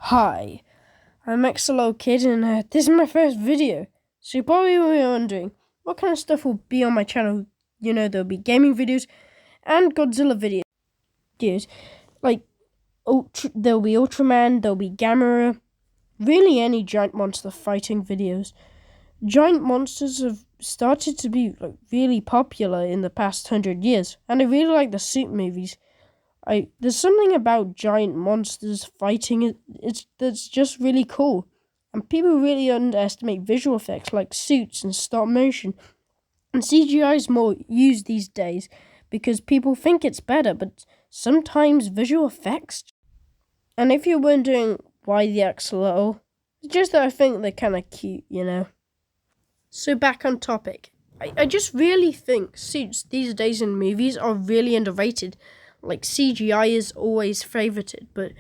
Hi, I'm Kid and this is my first video. So you probably were wondering what kind of stuff will be on my channel. You know, there'll be gaming videos and Godzilla videos. Like, there'll be Ultraman, there'll be Gamera, really any giant monster fighting videos. Giant monsters have started to be really popular in the past 100 years, and I really like the suit movies. There's something about giant monsters fighting that's just really cool. And people really underestimate visual effects like suits and stop motion. And CGI is more used these days because people think it's better, but sometimes visual effects. And if you're wondering why the axolotl, it's just that I think they're kind of cute, you know. So back on topic. I just really think suits these days in movies are really underrated. Like, CGI is always favorited, but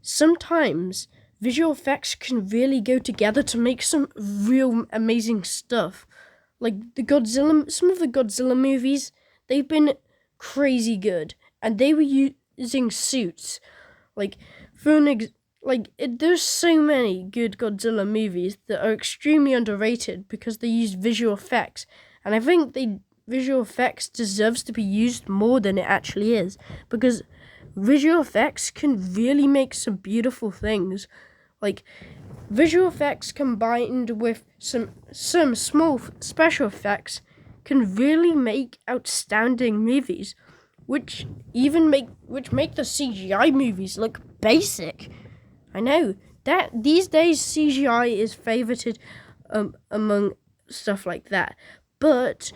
sometimes visual effects can really go together to make some real amazing stuff. Like some of the Godzilla movies, they've been crazy good, and they were using suits. There's so many good Godzilla movies that are extremely underrated because they use visual effects, and I think visual effects deserves to be used more than it actually is, because visual effects can really make some beautiful things. Like, visual effects combined with some small special effects can really make outstanding movies, which make the CGI movies look basic. I know that these days CGI is favorited among stuff like that, but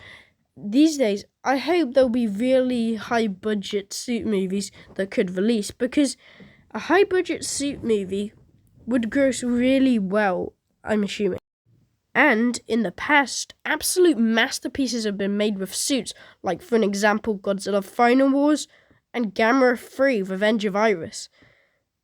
these days, I hope there'll be really high-budget suit movies that could release, because a high-budget suit movie would gross really well, I'm assuming. And in the past, absolute masterpieces have been made with suits, like, for an example, Godzilla Final Wars and Gamera 3 Revenge of Iris.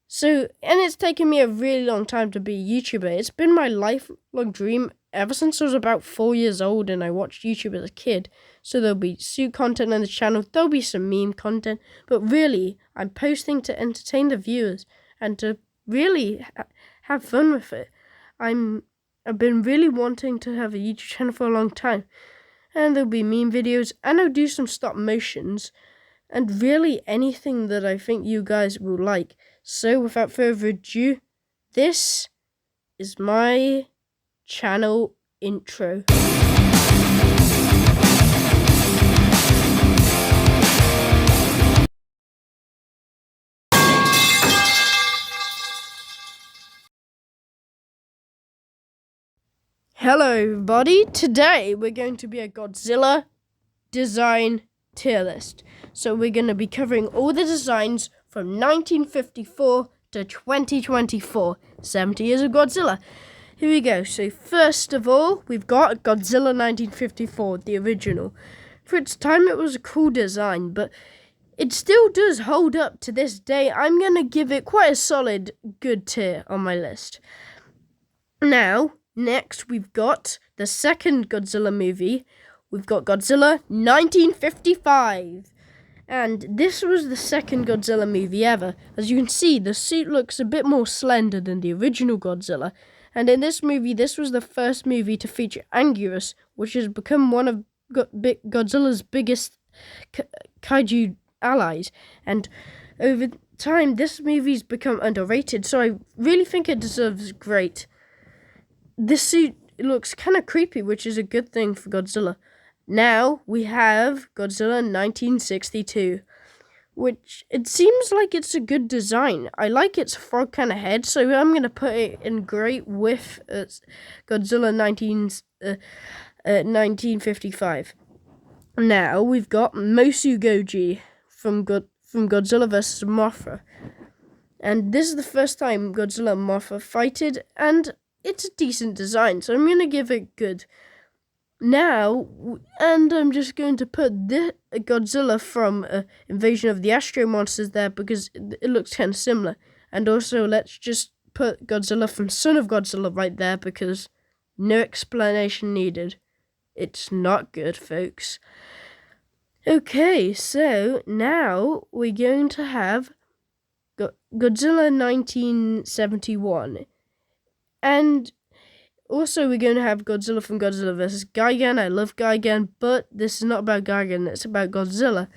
So, and it's taken me a really long time to be a YouTuber. It's been my lifelong dream ever since I was about 4 years old and I watched YouTube as a kid. So there'll be suit content on the channel, there'll be some meme content, but really, I'm posting to entertain the viewers and to really have fun with it. I've been really wanting to have a YouTube channel for a long time, and there'll be meme videos, and I'll do some stop motions, and really anything that I think you guys will like. So without further ado, this is my channel intro. Hello everybody, today we're going to be a Godzilla design tier list. So we're going to be covering all the designs from 1954 to 2024, 70 years of Godzilla. Here we go. So first of all, we've got Godzilla 1954, the original. For its time, it was a cool design, but it still does hold up to this day. I'm going to give it quite a solid good tier on my list. Now, next we've got the second Godzilla movie. We've got Godzilla 1955. And this was the second Godzilla movie ever. As you can see, the suit looks a bit more slender than the original Godzilla. And in this movie, this was the first movie to feature Anguirus, which has become one of Godzilla's biggest kaiju allies. And over time, this movie's become underrated, so I really think it deserves great. This suit looks kind of creepy, which is a good thing for Godzilla. Now we have Godzilla 1962, which it seems like it's a good design. I like its frog kind of head, so I'm going to put it in great with Godzilla 1955. Now we've got Mosu Goji from Godzilla vs. Mothra. And this is the first time Godzilla and Mothra fighted, and it's a decent design, so I'm going to give it good. Now, and I'm just going to put this Godzilla from Invasion of the Astro Monsters there because it looks kind of similar. And also, let's just put Godzilla from Son of Godzilla right there because no explanation needed. It's not good, folks. Okay, so now we're going to have Godzilla 1971. And also we're going to have Godzilla from Godzilla vs. Gigan. I love Gigan, but this is not about Gigan, it's about Godzilla.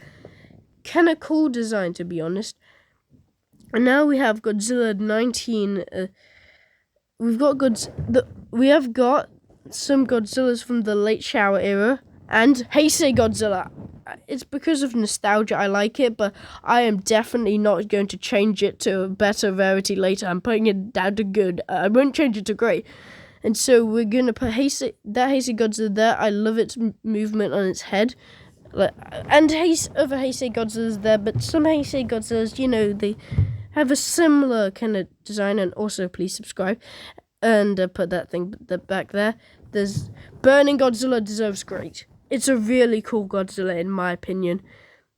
Kind of cool design, to be honest. And now we have Godzilla 19. We have got some Godzillas from the late Showa era and Heisei Godzilla. It's because of nostalgia I like it, but I am definitely not going to change it to a better rarity later. I'm putting it down to good. I won't change it to great. And so we're going to put Heisei Godzilla there. I love its movement on its head. And other Heisei Godzillas there, but some Heisei Godzillas, they have a similar kind of design. And also, please subscribe and put that thing back there. There's Burning Godzilla deserves great. It's a really cool Godzilla, in my opinion.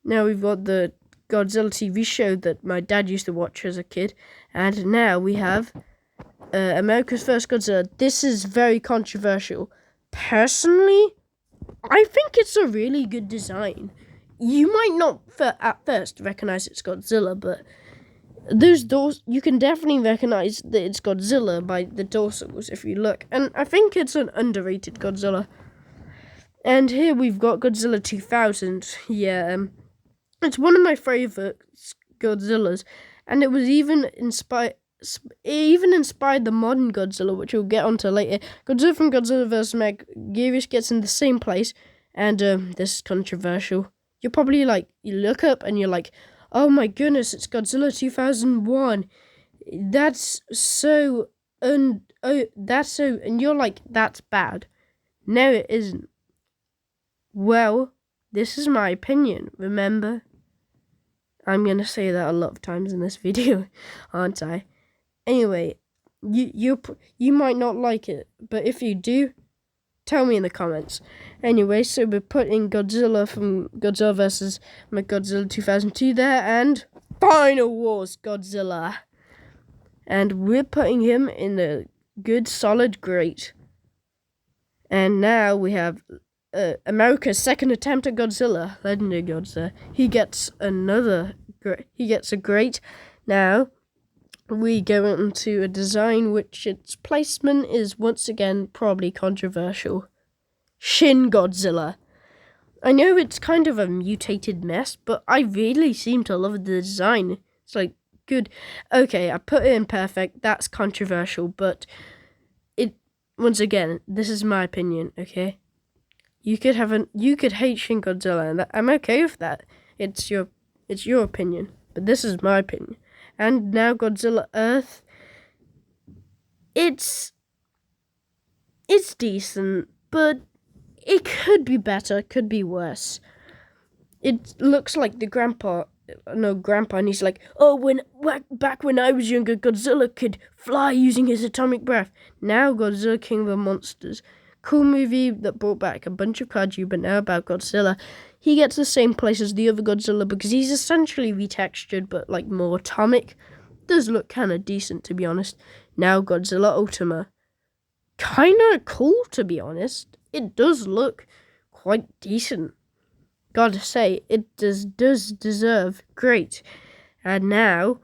Now we've got the Godzilla TV show that my dad used to watch as a kid, and now we have America's First Godzilla. This is very controversial. Personally, I think it's a really good design. You might not at first recognize it's Godzilla, but those doors, you can definitely recognize that it's Godzilla by the dorsals if you look. And I think it's an underrated Godzilla. And here we've got Godzilla 2000. Yeah, it's one of my favorite Godzillas, and it was even inspired the modern Godzilla, which we'll get onto later. Godzilla from Godzilla vs. Megaguirus gets in the same place, and this is controversial. You're probably you look up and you're like, oh my goodness, it's Godzilla 2001. That's so, and you're like, that's bad. No, it isn't. Well, this is my opinion, remember? I'm going to say that a lot of times in this video, aren't I? Anyway, you might not like it, but if you do, tell me in the comments. Anyway, so we're putting Godzilla from Godzilla vs. Godzilla 2002 there, and Final Wars Godzilla. And we're putting him in the good, solid, great. And now we have America's second attempt at Godzilla, Legendary Godzilla. He gets a great. Now we go into a design which its placement is once again probably controversial. Shin Godzilla. I know it's kind of a mutated mess, but I really seem to love the design. It's good. Okay, I put it in perfect. That's controversial, but once again, this is my opinion, okay? You could hate Shin Godzilla, and I'm okay with that. It's your opinion, but this is my opinion. And now Godzilla Earth. It's decent, but it could be better, could be worse. It looks like the grandpa, and he's like, oh, back when I was younger, Godzilla could fly using his atomic breath. Now Godzilla King of the Monsters. Cool movie that brought back a bunch of kaiju, but now about Godzilla. He gets the same place as the other Godzilla because he's essentially retextured, but more atomic. Does look kind of decent, to be honest. Now Godzilla Ultima. Kind of cool, to be honest. It does look quite decent. Gotta say, it does deserve great. And now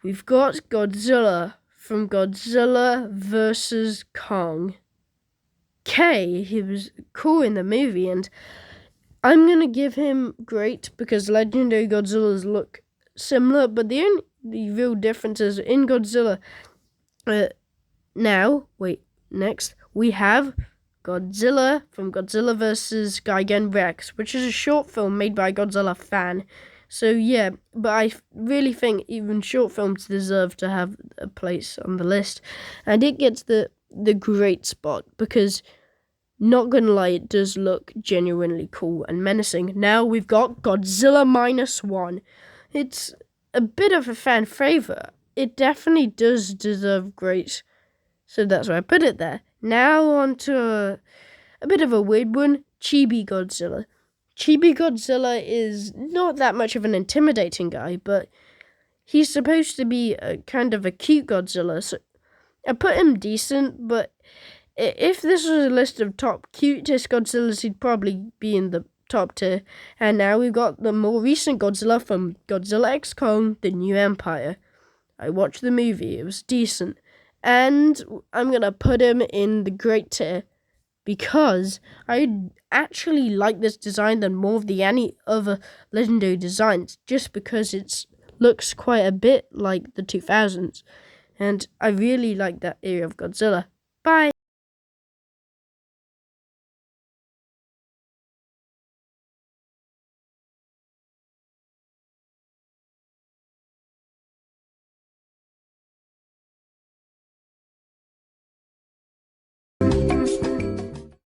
we've got Godzilla from Godzilla vs. Kong. He was cool in the movie, and I'm going to give him great because Legendary Godzillas look similar, but the real difference is in Godzilla. Next, we have Godzilla from Godzilla vs. Gigan Rex, which is a short film made by a Godzilla fan. So yeah, but I really think even short films deserve to have a place on the list. And it gets the great spot because, not gonna lie, it does look genuinely cool and menacing. Now we've got Godzilla -1. It's a bit of a fan favorite. It definitely does deserve great. So that's why I put it there. Now on to a bit of a weird one, Chibi Godzilla. Chibi Godzilla is not that much of an intimidating guy, but he's supposed to be a kind of a cute Godzilla. So I put him decent, but if this was a list of top cutest Godzillas, he'd probably be in the top tier. And now we've got the more recent Godzilla from Godzilla X Kong, The New Empire. I watched the movie. It was decent. And I'm going to put him in the great tier because I actually like this design than more of any other legendary designs, just because it looks quite a bit like the 2000s. And I really like that era of Godzilla. Bye!